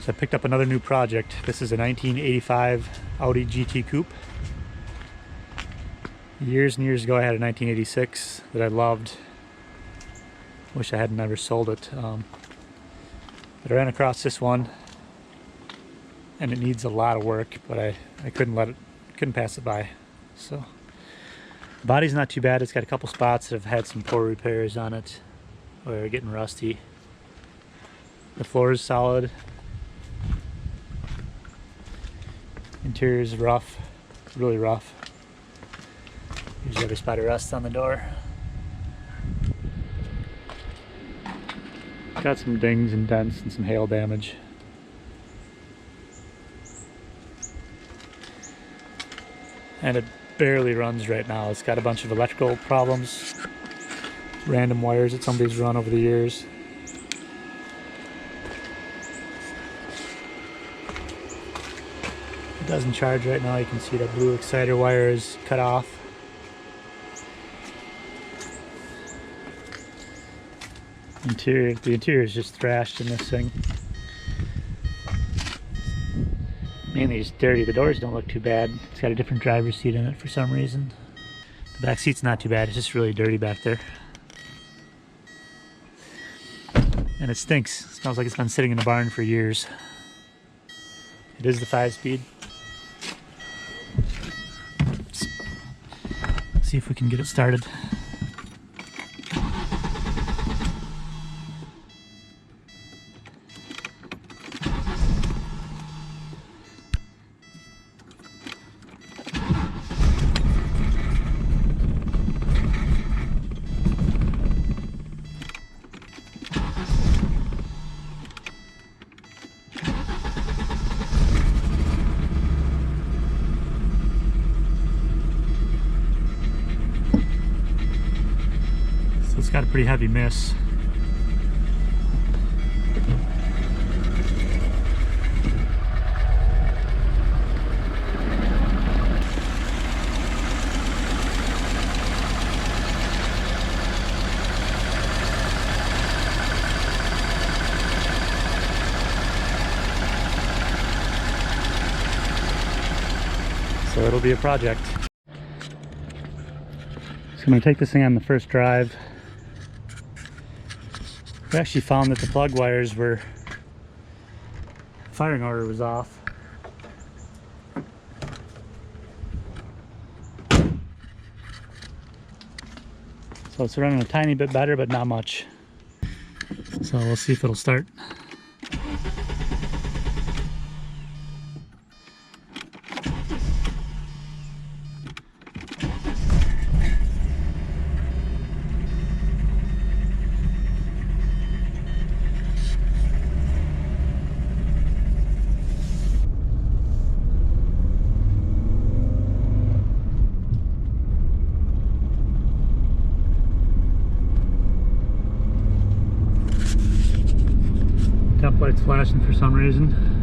So I picked up another new project. This is a 1985 Audi GT Coupe. Years and years ago I had a 1986 that I loved. Wish I had never sold it. But I ran across this one and it needs a lot of work, but I couldn't pass it by. So the body's not too bad. It's got a couple spots that have had some poor repairs on it or are getting rusty. The floor is solid. Interior is rough, really rough. Here's the other spot of rust on the door. Got some dings and dents and some hail damage. And it barely runs right now. It's got a bunch of electrical problems, random wires that somebody's run over the years. It doesn't charge right now. You can see that blue exciter wire is cut off. The interior is just thrashed in this thing. Mainly just dirty. The doors don't look too bad. It's got a different driver's seat in it for some reason. The back seat's not too bad. It's just really dirty back there. And it stinks. It smells like it's been sitting in the barn for years. It is the 5-speed. See if we can get it started. It's got a pretty heavy miss. So it'll be a project. So I'm going to take this thing on the first drive. We actually found that the plug wires were, firing order was off. So it's running a tiny bit better, but not much. So we'll see if it'll start. Top light's flashing for some reason.